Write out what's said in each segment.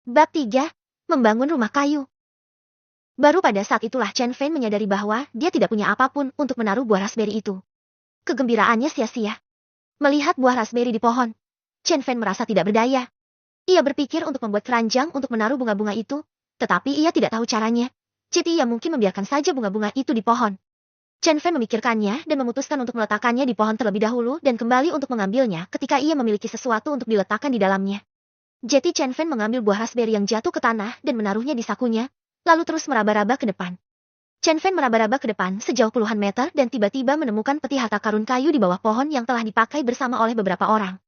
Bab 3. Membangun rumah kayu. Baru pada saat itulah Chen Fen menyadari bahwa dia tidak punya apapun untuk menaruh buah raspberry itu. Kegembiraannya sia-sia. Melihat buah raspberry di pohon, Chen Fen merasa tidak berdaya. Ia berpikir untuk membuat keranjang untuk menaruh bunga-bunga itu, tetapi ia tidak tahu caranya. Jadi ia mungkin membiarkan saja bunga-bunga itu di pohon. Chen Fen memikirkannya dan memutuskan untuk meletakkannya di pohon terlebih dahulu dan kembali untuk mengambilnya ketika ia memiliki sesuatu untuk diletakkan di dalamnya. Jadi Chen Fen mengambil buah raspberry yang jatuh ke tanah dan menaruhnya di sakunya, lalu terus meraba-raba ke depan. Chen Fen meraba-raba ke depan sejauh puluhan meter dan tiba-tiba menemukan peti harta karun kayu di bawah pohon yang telah dipakai bersama oleh beberapa orang.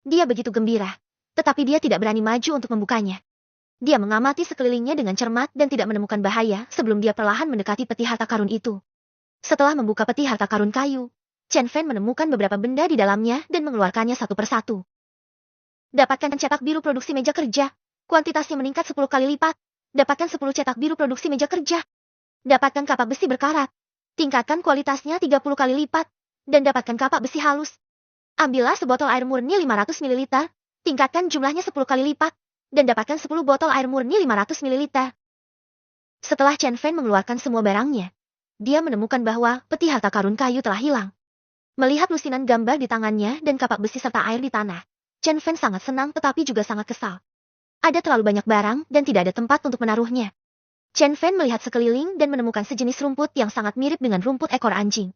Dia begitu gembira, tetapi dia tidak berani maju untuk membukanya. Dia mengamati sekelilingnya dengan cermat dan tidak menemukan bahaya sebelum dia perlahan mendekati peti harta karun itu. Setelah membuka peti harta karun kayu, Chen Fen menemukan beberapa benda di dalamnya dan mengeluarkannya satu persatu. Dapatkan cetak biru produksi meja kerja. Kuantitasnya meningkat 10 kali lipat. Dapatkan 10 cetak biru produksi meja kerja. Dapatkan kapak besi berkarat. Tingkatkan kualitasnya 30 kali lipat. Dan dapatkan kapak besi halus. Ambillah sebotol air murni 500 ml. Tingkatkan jumlahnya 10 kali lipat. Dan dapatkan 10 botol air murni 500 ml. Setelah Chen Fen mengeluarkan semua barangnya, dia menemukan bahwa peti harta karun kayu telah hilang. Melihat lusinan gambar di tangannya dan kapak besi serta air di tanah, Chen Fen sangat senang tetapi juga sangat kesal. Ada terlalu banyak barang dan tidak ada tempat untuk menaruhnya. Chen Fen melihat sekeliling dan menemukan sejenis rumput yang sangat mirip dengan rumput ekor anjing.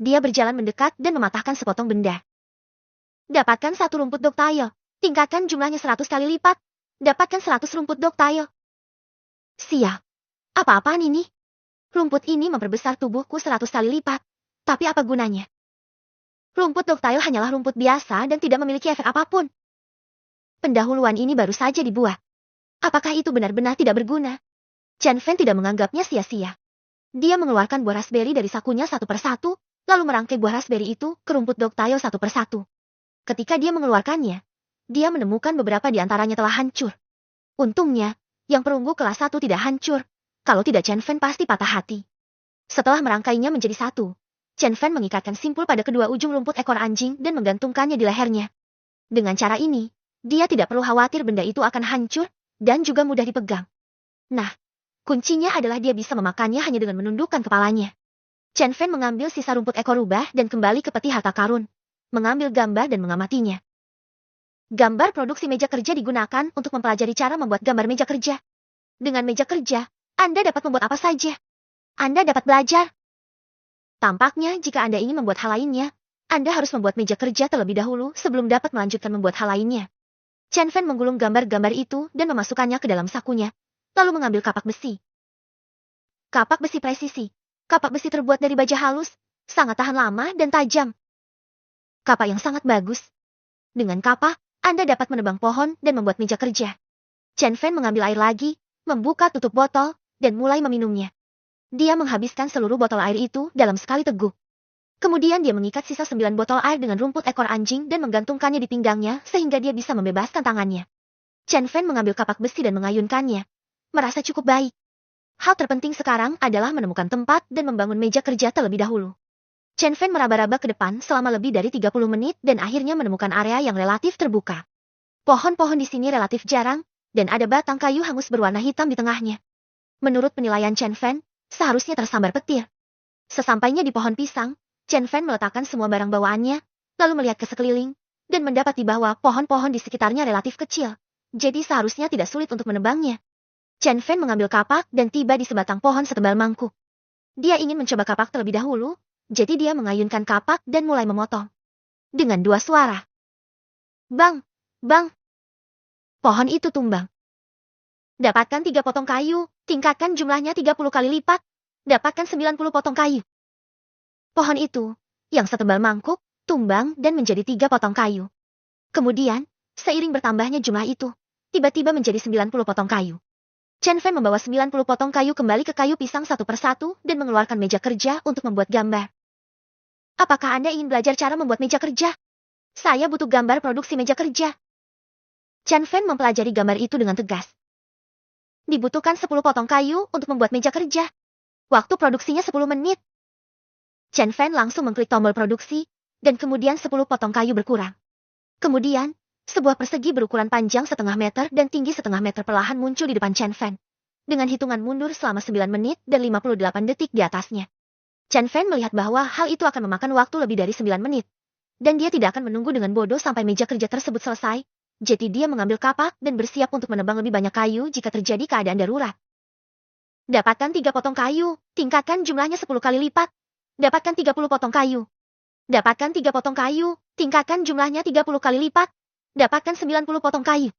Dia berjalan mendekat dan mematahkan sepotong benda. Dapatkan satu rumput ductile. Tingkatkan jumlahnya 100 kali lipat. Dapatkan 100 rumput ductile. Sial. Apa-apaan ini? Rumput ini memperbesar tubuhku 100 kali lipat. Tapi apa gunanya? Rumput ductile hanyalah rumput biasa dan tidak memiliki efek apapun. Pendahuluan ini baru saja dibuat. Apakah itu benar-benar tidak berguna? Chen Fen tidak menganggapnya sia-sia. Dia mengeluarkan buah raspberry dari sakunya satu persatu, lalu merangkai buah raspberry itu ke rumput ductile satu persatu. Ketika dia mengeluarkannya, dia menemukan beberapa di antaranya telah hancur. Untungnya, yang perunggu kelas 1 tidak hancur. Kalau tidak Chen Fen pasti patah hati. Setelah merangkainya menjadi satu, Chen Fen mengikatkan simpul pada kedua ujung rumput ekor anjing dan menggantungkannya di lehernya. Dengan cara ini, dia tidak perlu khawatir benda itu akan hancur dan juga mudah dipegang. Nah, kuncinya adalah dia bisa memakannya hanya dengan menundukkan kepalanya. Chen Fen mengambil sisa rumput ekor rubah dan kembali ke peti harta karun, mengambil gambar dan mengamatinya. Gambar produksi meja kerja digunakan untuk mempelajari cara membuat gambar meja kerja. Dengan meja kerja, Anda dapat membuat apa saja. Anda dapat belajar. Tampaknya jika Anda ingin membuat hal lainnya, Anda harus membuat meja kerja terlebih dahulu sebelum dapat melanjutkan membuat hal lainnya. Chen Fen menggulung gambar-gambar itu dan memasukkannya ke dalam sakunya, lalu mengambil kapak besi. Kapak besi presisi. Kapak besi terbuat dari baja halus, sangat tahan lama dan tajam. Kapak yang sangat bagus. Dengan kapak, Anda dapat menebang pohon dan membuat meja kerja. Chen Fen mengambil air lagi, membuka tutup botol, dan mulai meminumnya. Dia menghabiskan seluruh botol air itu dalam sekali teguk. Kemudian dia mengikat sisa 9 botol air dengan rumput ekor anjing dan menggantungkannya di pinggangnya sehingga dia bisa membebaskan tangannya. Chen Fen mengambil kapak besi dan mengayunkannya. Merasa cukup baik. Hal terpenting sekarang adalah menemukan tempat dan membangun meja kerja terlebih dahulu. Chen Fen meraba-raba ke depan selama lebih dari 30 menit dan akhirnya menemukan area yang relatif terbuka. Pohon-pohon di sini relatif jarang, dan ada batang kayu hangus berwarna hitam di tengahnya. Menurut penilaian Chen Fen, seharusnya tersambar petir. Sesampainya di pohon pisang, Chen Fen meletakkan semua barang bawaannya, lalu melihat ke sekeliling, dan mendapati bahwa pohon-pohon di sekitarnya relatif kecil, jadi seharusnya tidak sulit untuk menebangnya. Chen Fen mengambil kapak dan tiba di sebatang pohon setebal mangkuk. Dia ingin mencoba kapak terlebih dahulu, jadi dia mengayunkan kapak dan mulai memotong. Dengan dua suara. Bang! Bang! Pohon itu tumbang. Dapatkan 3 potong kayu, tingkatkan jumlahnya 30 kali lipat, dapatkan 90 potong kayu. Pohon itu, yang setebal mangkuk, tumbang dan menjadi 3 potong kayu. Kemudian, seiring bertambahnya jumlah itu, tiba-tiba menjadi 90 potong kayu. Chen Fen membawa 90 potong kayu kembali ke kayu pisang satu persatu dan mengeluarkan meja kerja untuk membuat gambar. Apakah Anda ingin belajar cara membuat meja kerja? Saya butuh gambar produksi meja kerja. Chen Fen mempelajari gambar itu dengan tegas. Dibutuhkan 10 potong kayu untuk membuat meja kerja. Waktu produksinya 10 menit. Chen Fen langsung mengklik tombol produksi, dan kemudian 10 potong kayu berkurang. Kemudian, Sebuah persegi berukuran panjang 1/2 meter dan tinggi 1/2 meter perlahan muncul di depan Chen Fan. Dengan hitungan mundur selama 9 menit dan 58 detik di atasnya. Chen Fan melihat bahwa hal itu akan memakan waktu lebih dari 9 menit. Dan dia tidak akan menunggu dengan bodoh sampai meja kerja tersebut selesai. Jadi dia mengambil kapak dan bersiap untuk menebang lebih banyak kayu jika terjadi keadaan darurat. Dapatkan 3 potong kayu, tingkatkan jumlahnya 10 kali lipat. Dapatkan 30 potong kayu. Dapatkan 3 potong kayu, tingkatkan jumlahnya 30 kali lipat. Dapatkan 90 potong kayu.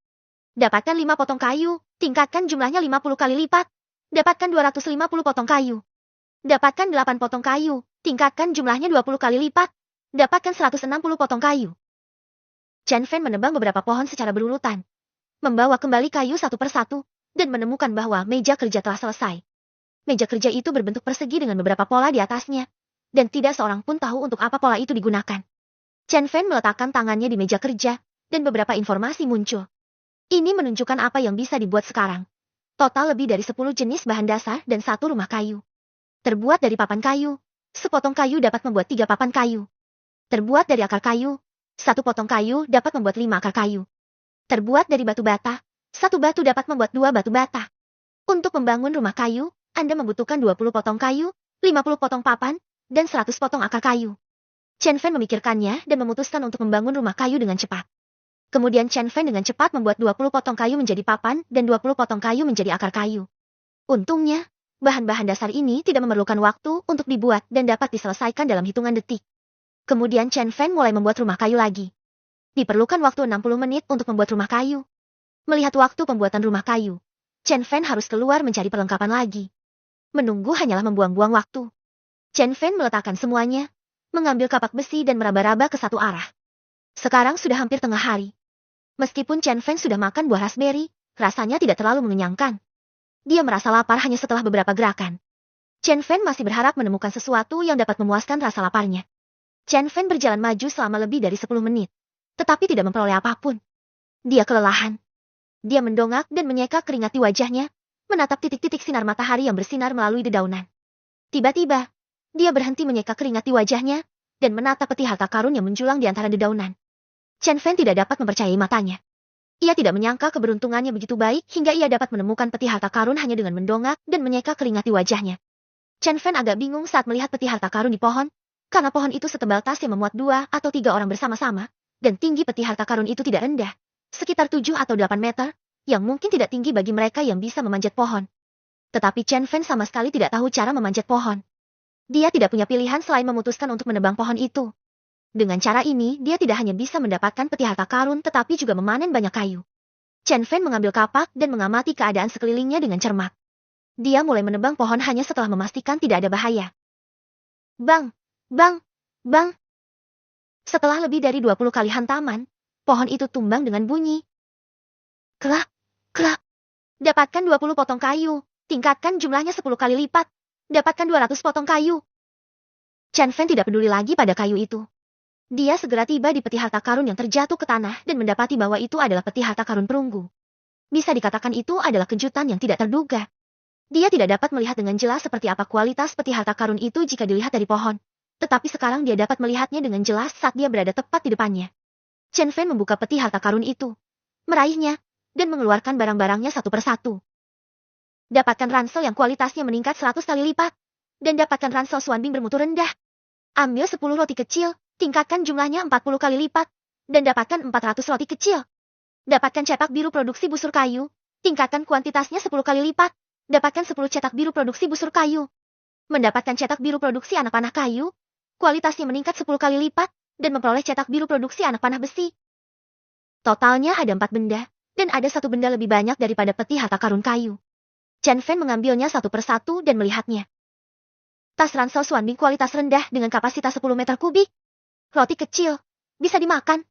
Dapatkan 5 potong kayu, tingkatkan jumlahnya 50 kali lipat. Dapatkan 250 potong kayu. Dapatkan 8 potong kayu, tingkatkan jumlahnya 20 kali lipat. Dapatkan 160 potong kayu. Chen Fan menebang beberapa pohon secara berurutan. Membawa kembali kayu satu persatu, dan menemukan bahwa meja kerja telah selesai. Meja kerja itu berbentuk persegi dengan beberapa pola di atasnya. Dan tidak seorang pun tahu untuk apa pola itu digunakan. Chen Fan meletakkan tangannya di meja kerja, dan beberapa informasi muncul. Ini menunjukkan apa yang bisa dibuat sekarang. Total lebih dari 10 jenis bahan dasar dan 1 rumah kayu. Terbuat dari papan kayu, sepotong kayu dapat membuat 3 papan kayu. Terbuat dari akar kayu, 1 potong kayu dapat membuat 5 akar kayu. Terbuat dari batu bata, 1 batu dapat membuat 2 batu bata. Untuk membangun rumah kayu, Anda membutuhkan 20 potong kayu, 50 potong papan, dan 100 potong akar kayu. Chen Fan memikirkannya dan memutuskan untuk membangun rumah kayu dengan cepat. Kemudian Chen Fan dengan cepat membuat 20 potong kayu menjadi papan dan 20 potong kayu menjadi akar kayu. Untungnya, bahan-bahan dasar ini tidak memerlukan waktu untuk dibuat dan dapat diselesaikan dalam hitungan detik. Kemudian Chen Fan mulai membuat rumah kayu lagi. Diperlukan waktu 60 menit untuk membuat rumah kayu. Melihat waktu pembuatan rumah kayu, Chen Fan harus keluar mencari perlengkapan lagi. Menunggu hanyalah membuang-buang waktu. Chen Fan meletakkan semuanya, mengambil kapak besi dan meraba-raba ke satu arah. Sekarang sudah hampir tengah hari. Meskipun Chen Fan sudah makan buah raspberry, rasanya tidak terlalu mengenyangkan. Dia merasa lapar hanya setelah beberapa gerakan. Chen Fan masih berharap menemukan sesuatu yang dapat memuaskan rasa laparnya. Chen Fan berjalan maju selama lebih dari 10 menit, tetapi tidak memperoleh apapun. Dia kelelahan. Dia mendongak dan menyeka keringat di wajahnya, menatap titik-titik sinar matahari yang bersinar melalui dedaunan. Tiba-tiba, dia berhenti menyeka keringat di wajahnya, dan menatap peti harta karun yang menjulang di antara dedaunan. Chen Fan tidak dapat mempercayai matanya. Ia tidak menyangka keberuntungannya begitu baik hingga ia dapat menemukan peti harta karun hanya dengan mendongak dan menyeka keringat di wajahnya. Chen Fan agak bingung saat melihat peti harta karun di pohon, karena pohon itu setebal tas yang memuat 2 atau 3 orang bersama-sama, dan tinggi peti harta karun itu tidak rendah, sekitar 7 atau 8 meter, yang mungkin tidak tinggi bagi mereka yang bisa memanjat pohon. Tetapi Chen Fan sama sekali tidak tahu cara memanjat pohon. Dia tidak punya pilihan selain memutuskan untuk menebang pohon itu. Dengan cara ini, dia tidak hanya bisa mendapatkan peti harta karun tetapi juga memanen banyak kayu. Chen Fan mengambil kapak dan mengamati keadaan sekelilingnya dengan cermat. Dia mulai menebang pohon hanya setelah memastikan tidak ada bahaya. Bang! Bang! Bang! Setelah lebih dari 20 kali hantaman, pohon itu tumbang dengan bunyi. Kelak! Kelak! Dapatkan 20 potong kayu, tingkatkan jumlahnya 10 kali lipat. Dapatkan 200 potong kayu. Chen Fan tidak peduli lagi pada kayu itu. Dia segera tiba di peti harta karun yang terjatuh ke tanah dan mendapati bahwa itu adalah peti harta karun perunggu. Bisa dikatakan itu adalah kejutan yang tidak terduga. Dia tidak dapat melihat dengan jelas seperti apa kualitas peti harta karun itu jika dilihat dari pohon. Tetapi sekarang dia dapat melihatnya dengan jelas saat dia berada tepat di depannya. Chen Fan membuka peti harta karun itu, meraihnya, dan mengeluarkan barang-barangnya satu persatu. Dapatkan ransel yang kualitasnya meningkat 100 kali lipat, dan dapatkan ransel Xuanbing bermutu rendah. Ambil 10 roti kecil, tingkatkan jumlahnya 40 kali lipat, dan dapatkan 400 roti kecil. Dapatkan cetak biru produksi busur kayu, tingkatkan kuantitasnya 10 kali lipat, dapatkan 10 cetak biru produksi busur kayu. Mendapatkan cetak biru produksi anak panah kayu, kualitasnya meningkat 10 kali lipat, dan memperoleh cetak biru produksi anak panah besi. Totalnya ada 4 benda, dan ada 1 benda lebih banyak daripada peti harta karun kayu. Chen Fan mengambilnya satu persatu dan melihatnya. Tas ransel Xuanbing kualitas rendah dengan kapasitas 10 meter kubik. Roti kecil, bisa dimakan.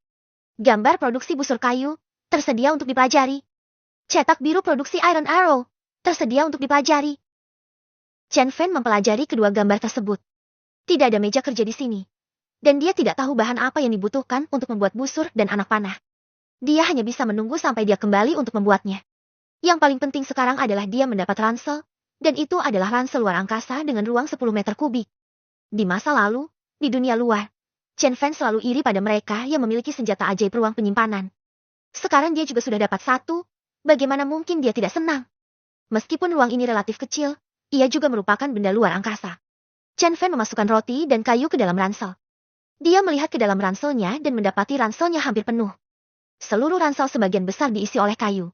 Gambar produksi busur kayu, tersedia untuk dipelajari. Cetak biru produksi Iron Arrow, tersedia untuk dipelajari. Chen Fan mempelajari kedua gambar tersebut. Tidak ada meja kerja di sini. Dan dia tidak tahu bahan apa yang dibutuhkan untuk membuat busur dan anak panah. Dia hanya bisa menunggu sampai dia kembali untuk membuatnya. Yang paling penting sekarang adalah dia mendapat ransel, dan itu adalah ransel luar angkasa dengan ruang 10 meter kubik. Di masa lalu, di dunia luar, Chen Fan selalu iri pada mereka yang memiliki senjata ajaib ruang penyimpanan. Sekarang dia juga sudah dapat satu. Bagaimana mungkin dia tidak senang? Meskipun ruang ini relatif kecil, ia juga merupakan benda luar angkasa. Chen Fan memasukkan roti dan kayu ke dalam ransel. Dia melihat ke dalam ranselnya dan mendapati ranselnya hampir penuh. Seluruh ransel sebagian besar diisi oleh kayu.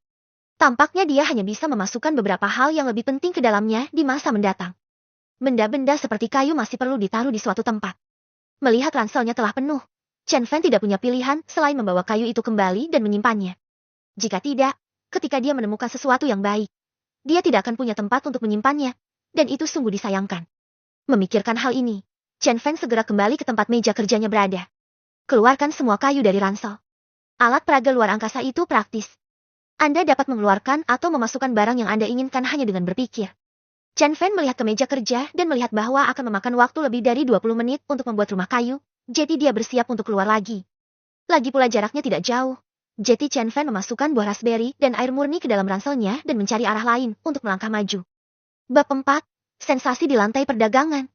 Tampaknya dia hanya bisa memasukkan beberapa hal yang lebih penting ke dalamnya di masa mendatang. Benda-benda seperti kayu masih perlu ditaruh di suatu tempat. Melihat ranselnya telah penuh, Chen Fan tidak punya pilihan selain membawa kayu itu kembali dan menyimpannya. Jika tidak, ketika dia menemukan sesuatu yang baik, dia tidak akan punya tempat untuk menyimpannya, dan itu sungguh disayangkan. Memikirkan hal ini, Chen Fan segera kembali ke tempat meja kerjanya berada. Keluarkan semua kayu dari ransel. Alat peraga luar angkasa itu praktis. Anda dapat mengeluarkan atau memasukkan barang yang Anda inginkan hanya dengan berpikir. Chen Fan melihat ke meja kerja dan melihat bahwa akan memakan waktu lebih dari 20 menit untuk membuat rumah kayu, jadi dia bersiap untuk keluar lagi. Lagi pula jaraknya tidak jauh, jadi Chen Fan memasukkan buah raspberry dan air murni ke dalam ranselnya dan mencari arah lain untuk melangkah maju. Bab 4. Sensasi di lantai perdagangan.